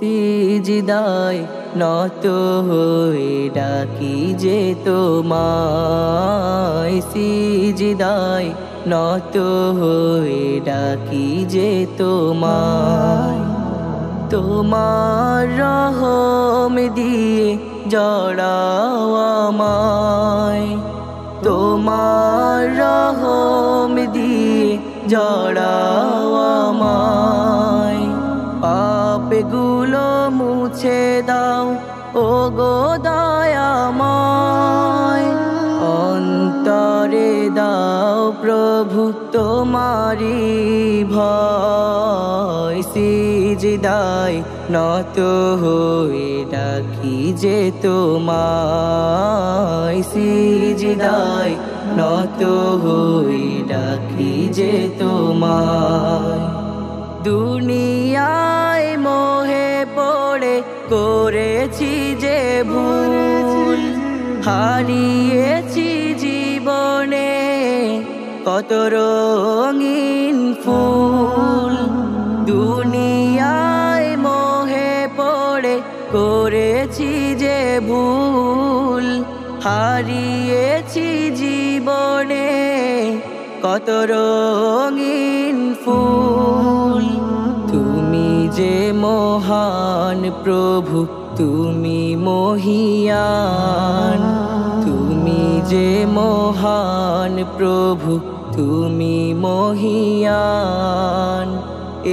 সিজদায় নত হয়ে ডাকি যে তোমায়, সিজদায় নত হয়ে ডাকি যে তোমায়। তোমার রহম দিয়ে জড়াও আমায়, তোমার রহম দিয়ে জড়াও আমায়। পাপগুলো মুছে দাও ও গো দয়াময়, অন্তরে দাও প্রভু তোমারি ভয়। সিজদায় নত হয়ে ডাকি যে তোমায়, সিজদায় নত হয়ে ডাকি যে তোমায়। দুনিয়ায় মোহে পড়ে করেছি যে ভুল, হারিয়েছি জীবনে কত রঙিন ফুল। দুনিয়ায় মোহে পড়ে করেছি যে ভুল, হারিয়েছি জীবনে কত রঙিন ফুল। তুমি যে মহান প্রভু, তুমি মহিয়ান, তুমি যে মহান প্রভু, তুমি মহিয়ান।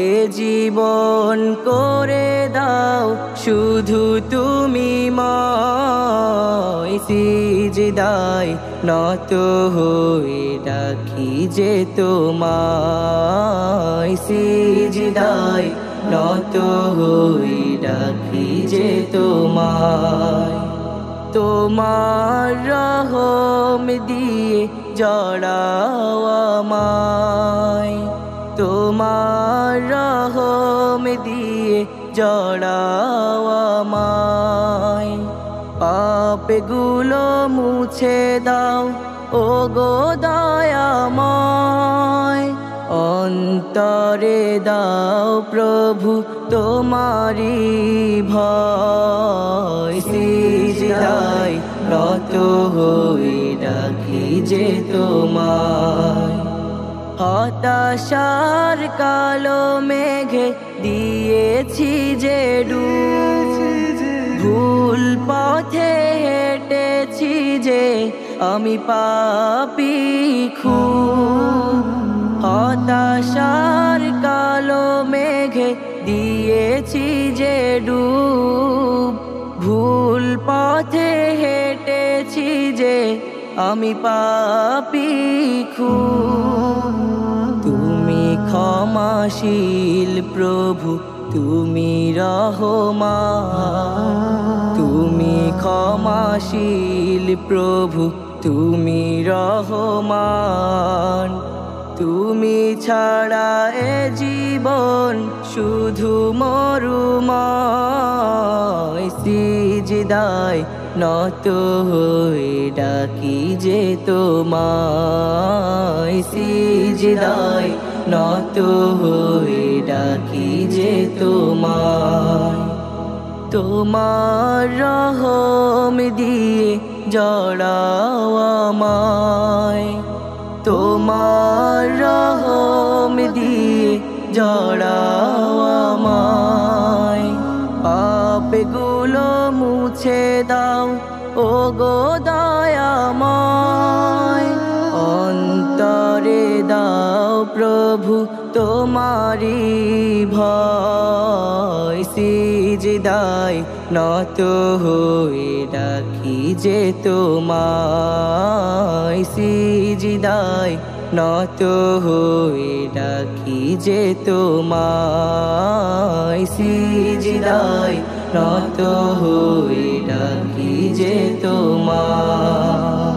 এ জীবন করে দাও শুধু তুমি ময়, সিজদায় নত হয়ে ডাকি যে তোমায়, সিজদায় নত হয়ে ডাকি যে তোমায়। তোমার রহম দিয়ে জড়াও আমায়, তোমার রহম দিয়ে জড়াও আমায়। পাপগুলো মুছে দাও ও গো দয়াময়, অন্তরে দাও প্রভু তোমারি ভয়। সিজদায় নত হয়ে ডাকি যে তোমায়। হতাশার কালো মেঘে দিয়েছি যে ডুব, ভুল পথে হেঁটেছি যে আমি পাপী খুব। হতাশার কালো মেঘে দিয়েছি যে ডুব, ভুল পথে হেঁটেছি যে আমি পাপী খুব। তুমি ক্ষমাশীল প্রভু, তুমি রহমান, তুমি ক্ষমাশীল প্রভু, তুমি রহমান। তুমি ছাড়া এ জীবন শুধু মরুময়, সিজদায় নত হয়ে ডাকি যে তোমায়, সিজদায় নত হয়ে ডাকি যে তোমায়। তোমার রহম দিয়ে জড়াও আমায়, তোমার রহম দিয়ে জড়াও আমায়। পাপগুলো মুছে দাও ও গো দয়াময়, অন্তরে দাও প্রভু তোমারি ভয়। সিজদায় নত হয়ে ডাকি যে তোমায়, সিজদায় নত হয়ে ডাকি যে তোমায়, সিজদায় নত হয়ে ডাকি যে তোমায়।